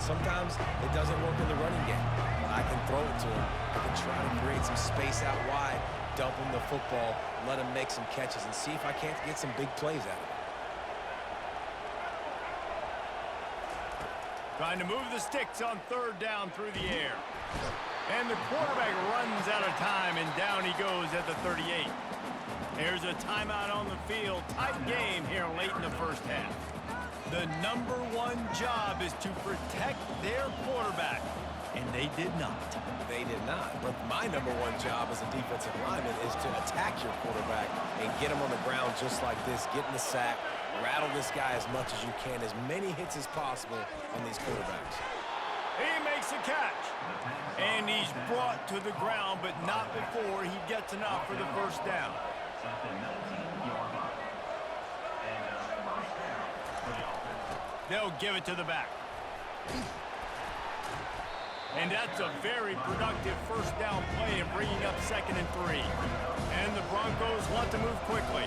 Sometimes it doesn't work in the running game, but I can throw it to him. I can try to create some space out wide, dump him the football, let him make some catches, and see if I can't get some big plays out of him. Trying to move the sticks on third down through the air. And the quarterback runs out of time, and down he goes at the 38. There's a timeout on the field. Tight game here late in the first half. The number one job is to protect their quarterback, and they did not. They did not. But my number one job as a defensive lineman is to attack your quarterback and get him on the ground just like this, get in the sack, rattle this guy as much as you can, as many hits as possible on these quarterbacks. He makes a catch. And he's brought to the ground, but not before he gets enough for the first down. They'll give it to the back. And that's a very productive first down play and bringing up 2nd and 3. And the Broncos want to move quickly.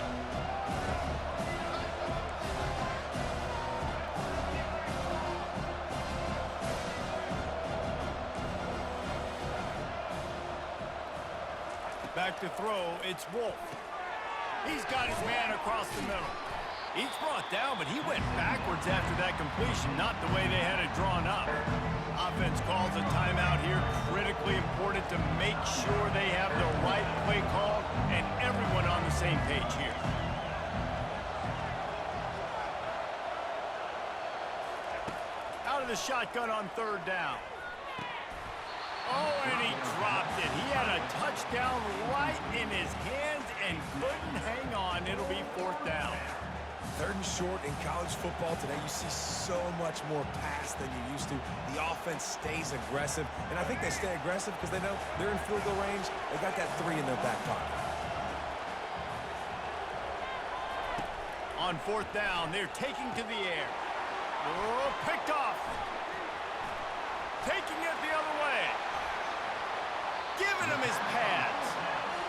Back to throw, it's Wolf. He's got his man across the middle. He's brought down, but he went backwards after that completion, not the way they had it drawn up. Offense calls a timeout here. Critically important to make sure they have the right play call and everyone on the same page here. Out of the shotgun on third down. Oh, and he dropped it. He had a touchdown right in his hands and couldn't hang on. It'll be 4th down. 3rd and short in college football today. You see so much more pass than you used to. The offense stays aggressive, and I think they stay aggressive because they know they're in field goal range. They got that 3 in their back pocket. On 4th down, they're taking to the air. Oh, picked off. Taking it the other way. Giving him his pads.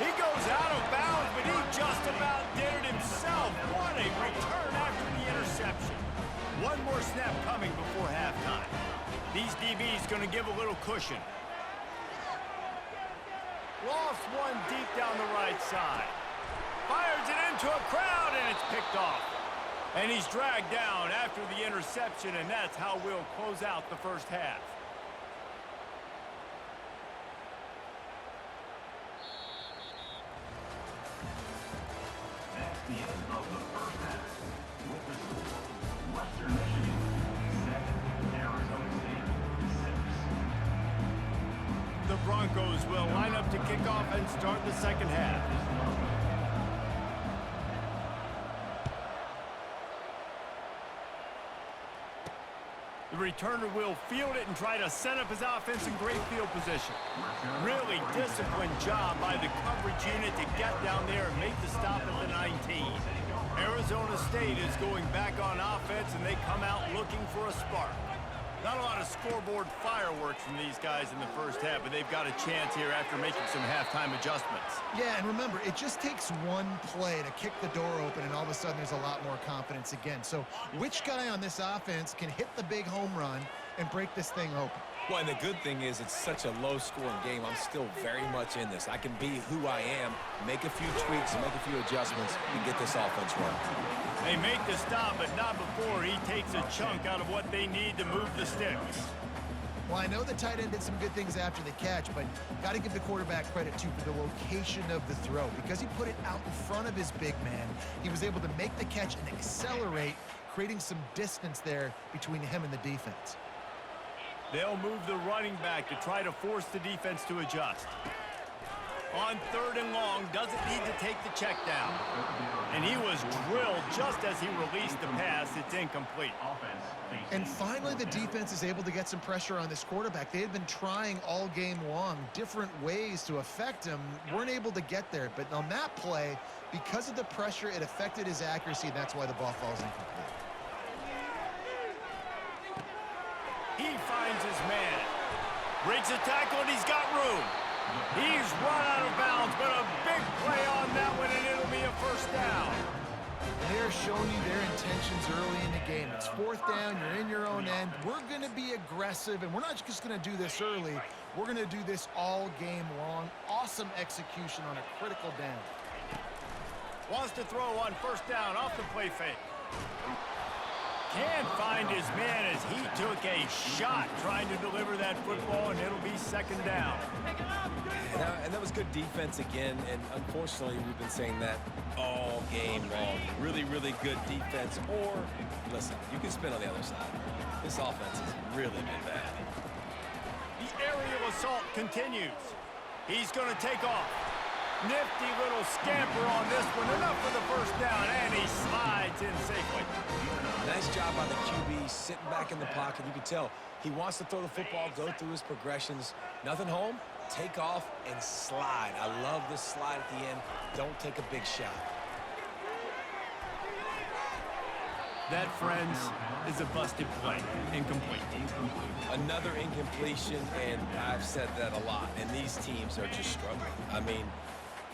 He goes out of bounds, but he just about did it himself. What a return after the interception. One more snap coming before halftime. These DBs going to give a little cushion. Lost one deep down the right side. Fires it into a crowd, and it's picked off. And he's dragged down after the interception, and that's how we'll close out the first half. The Broncos will line up to kick off and start the second half. The returner will field it and try to set up his offense in great field position. Really disciplined job by the coverage unit to get down there and make the stop at the 19. Arizona State is going back on offense, and they come out looking for a spark. Not a lot of scoreboard fireworks from these guys in the first half, but they've got a chance here after making some halftime adjustments. Yeah, and remember, it just takes one play to kick the door open, and all of a sudden there's a lot more confidence again. So which guy on this offense can hit the big home run and break this thing open? Well, and the good thing is it's such a low-scoring game. I'm still very much in this. I can be who I am, make a few tweaks, make a few adjustments, and get this offense running. They make the stop, but not before he takes a chunk out of what they need to move the sticks. Well, I know the tight end did some good things after the catch, but got to give the quarterback credit, too, for the location of the throw. Because he put it out in front of his big man, he was able to make the catch and accelerate, creating some distance there between him and the defense. They'll move the running back to try to force the defense to adjust. On 3rd and long, doesn't need to take the check down. And he was drilled just as he released the pass. It's incomplete. And finally, the defense is able to get some pressure on this quarterback. They had been trying all game long different ways to affect him, weren't able to get there. But on that play, because of the pressure, it affected his accuracy, and that's why the ball falls incomplete. He finds his man. Breaks a tackle, and he's got room. He's run out of bounds, but a big play on that one, and it'll be a first down. And they are showing you their intentions early in the game. It's fourth down, you're in your own end. We're going to be aggressive, and we're not just going to do this early. We're going to do this all game long. Awesome execution on a critical down. Wants to throw on first down off the play fake. Can't find his man as he took a shot trying to deliver that football, and it'll be second down. And that was good defense again, and unfortunately we've been saying that all game long. Really, really good defense, or, listen, you can spin on the other side. This offense has really been bad. The aerial assault continues. He's going to take off. Nifty little scamper on this one. Enough for the first down, and he slides in safely. Nice job by the QB, sitting back in the pocket. You can tell he wants to throw the football, go through his progressions. Nothing home, take off, and slide. I love this slide at the end. Don't take a big shot. That, friends, is a busted play. Incomplete. Another incompletion, and I've said that a lot, and these teams are just struggling. I mean,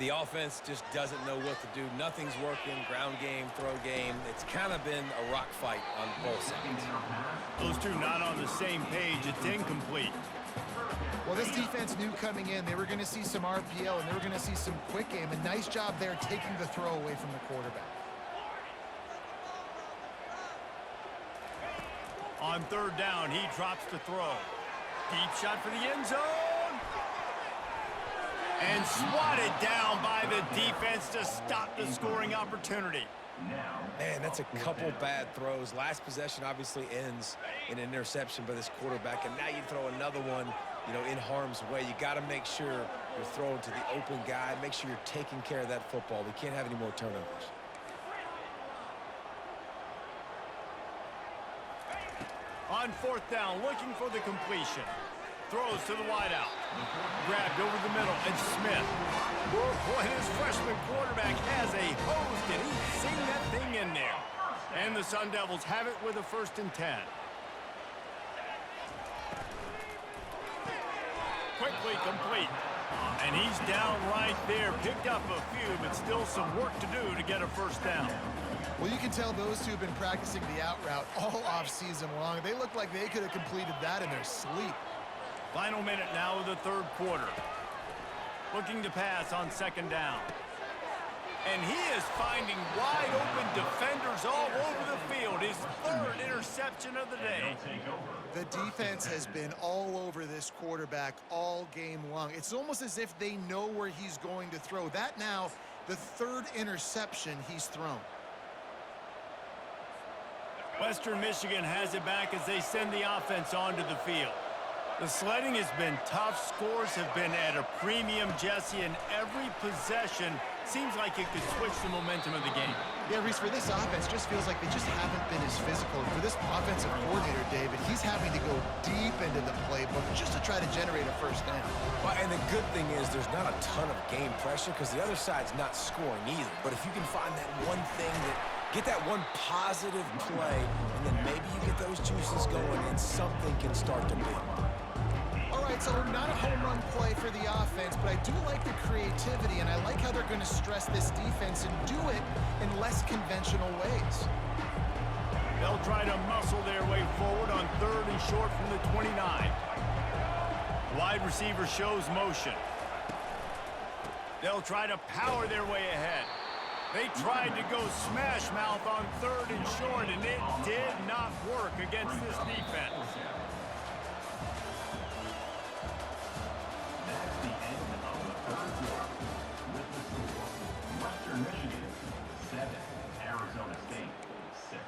the offense just doesn't know what to do. Nothing's working. Ground game, throw game. It's kind of been a rock fight on both sides. Those two not on the same page. It's incomplete. Well, this defense knew coming in they were going to see some RPO and they were going to see some quick game. A nice job there taking the throw away from the quarterback. On third down, he drops the throw. Deep shot for the end zone. And swatted down by the defense to stop the scoring opportunity. Man, that's a couple bad throws. Last possession obviously ends in an interception by this quarterback, and now you throw another one, in harm's way. You got to make sure you're throwing to the open guy. Make sure you're taking care of that football. We can't have any more turnovers. On fourth down, looking for the completion. Throws to the wideout. Grabbed over the middle, and Smith. Boy, his freshman quarterback has a hose. Did he sing that thing in there? And the Sun Devils have it with a 1st and 10. Quickly complete. And he's down right there. Picked up a few, but still some work to do to get a first down. Well, you can tell those two have been practicing the out route all off-season long. They look like they could have completed that in their sleep. Final minute now of the third quarter. Looking to pass on second down. And he is finding wide open defenders all over the field. His 3rd interception of the day. The defense has been all over this quarterback all game long. It's almost as if they know where he's going to throw. That now, the 3rd interception he's thrown. Western Michigan has it back as they send the offense onto the field. The sledding has been tough. Scores have been at a premium, Jesse, and every possession seems like it could switch the momentum of the game. Yeah, Reese, for this offense, just feels like they just haven't been as physical. And for this offensive coordinator, David, he's having to go deep into the playbook just to try to generate a first down. Well, and the good thing is there's not a ton of game pressure because the other side's not scoring either. But if you can find that one thing get that one positive play, and then maybe you get those juices going and something can start to build. All right, so not a home run play for the offense, but I do like the creativity, and I like how they're going to stress this defense and do it in less conventional ways. They'll try to muscle their way forward on 3rd and short from the 29. Wide receiver shows motion. They'll try to power their way ahead. They tried to go smash mouth on 3rd and short, and it did not work against this defense. That's the end of the 3rd quarter. With the score, Western Michigan 7, Arizona State 6.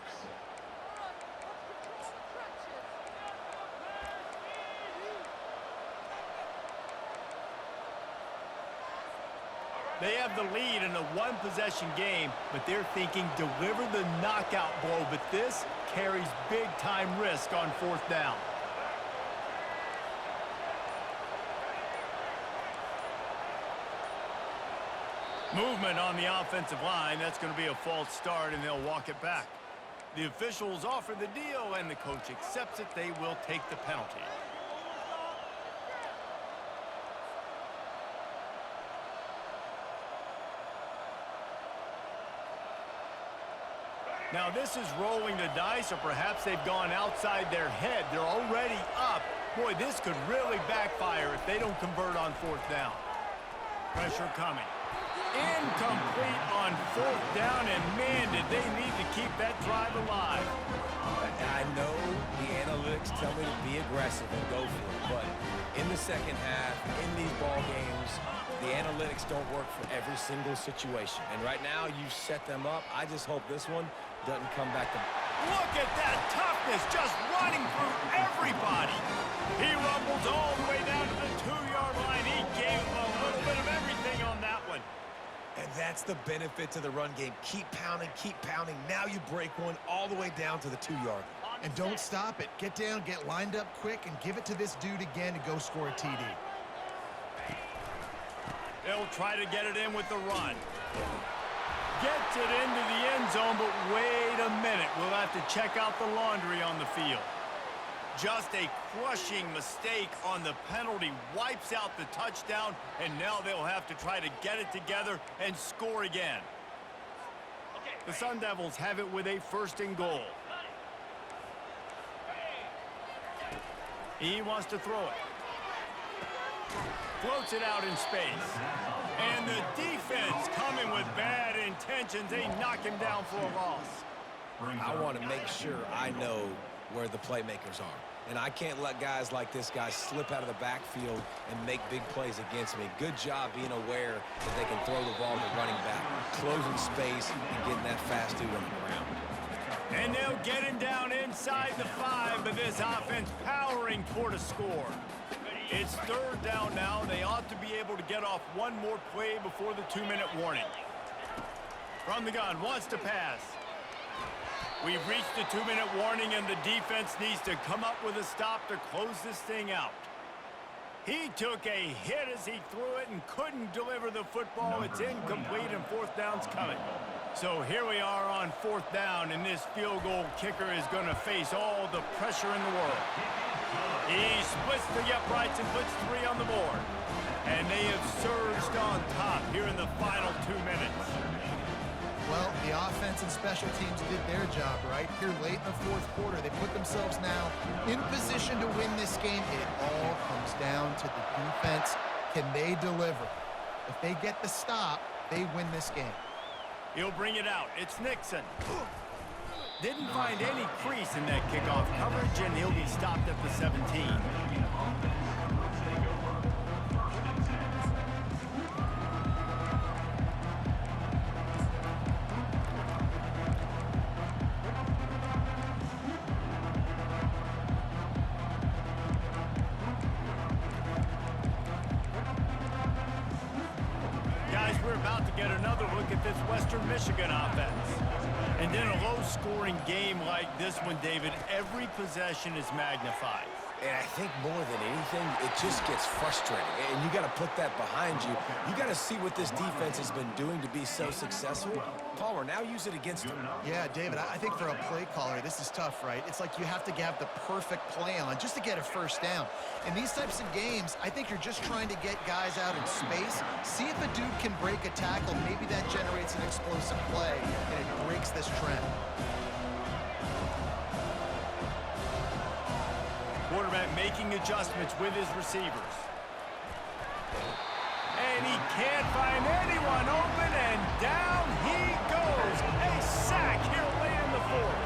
They have the lead in a one-possession game, but they're thinking deliver the knockout blow, but this carries big-time risk on 4th down. Movement on the offensive line. That's going to be a false start, and they'll walk it back. The officials offer the deal, and the coach accepts it. They will take the penalty. Now this is rolling the dice, or perhaps they've gone outside their head. They're already up. Boy, this could really backfire if they don't convert on fourth down. Pressure coming. Incomplete on fourth down, and man, did they need to keep that drive alive. I know the analytics tell me to be aggressive and go for it, but in the second half, in these ball games, the analytics don't work for every single situation. And right now, you've set them up. I just hope this one doesn't come back to... Look at that toughness, just running through everybody. He rumbles all the way down to the 2-yard line. He gave him a little bit of everything on that one. And that's the benefit to the run game. Keep pounding, keep pounding. Now you break one all the way down to the 2-yard. And don't stop it. Get down, get lined up quick, and give it to this dude again to go score a TD. They'll try to get it in with the run. Gets it into the end zone, but wait a minute. We'll have to check out the laundry on the field. Just a crushing mistake on the penalty. Wipes out the touchdown, and now they'll have to try to get it together and score again. The Sun Devils have it with a 1st and goal. He wants to throw it. Floats it out in space. And the defense coming with bad intentions. They knock him down for a loss. I want to make sure I know where the playmakers are. And I can't let guys like this guy slip out of the backfield and make big plays against me. Good job being aware that they can throw the ball to the running back, closing space and getting that fast dude on the ground. And they'll get him down inside the 5, but this offense powering toward a score. It's 3rd down now. They ought to be able to get off one more play before the 2-minute warning. From the gun, wants to pass. We've reached the 2-minute warning, and the defense needs to come up with a stop to close this thing out. He took a hit as he threw it and couldn't deliver the football. It's incomplete, and 4th down's coming. So here we are on 4th down, and this field goal kicker is going to face all the pressure in the world. He splits the uprights and puts 3 on the board. And they have surged on top here in the final 2 minutes. Well, the offense and special teams did their job, right? Here late in the 4th quarter, they put themselves now in position to win this game. It all comes down to the defense. Can they deliver? If they get the stop, they win this game. He'll bring it out. It's Nixon. Didn't find any crease in that kickoff coverage, and he'll be stopped at the 17. Guys, we're about to get another look at this Western Michigan offense. And in a low-scoring game like this one, David, every possession is magnified. And I think more than anything, it just gets frustrating. And you got to put that behind you. You got to see what this defense has been doing to be so successful. Palmer, now use it against them. Yeah, David, I think for a play caller, this is tough, right? It's like you have to have the perfect play on just to get a 1st down. In these types of games, I think you're just trying to get guys out in space, see if a dude can break a tackle. Maybe that generates an explosive play, and it breaks this trend. Quarterback making adjustments with his receivers. And he can't find anyone open, and down he goes. A sack here late in the 4th.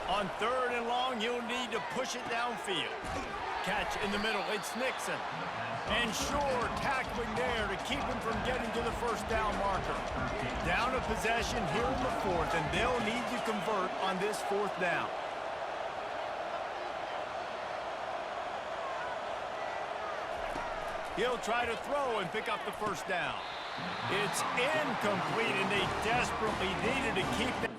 On 3rd and long, you'll need to push it downfield. Catch in the middle, it's Nixon. And Shore tackling there to keep him from getting to the 1st down marker. Down a possession here in the 4th, and they'll need to convert on this 4th down. He'll try to throw and pick up the 1st down. It's incomplete, and they desperately needed to keep that.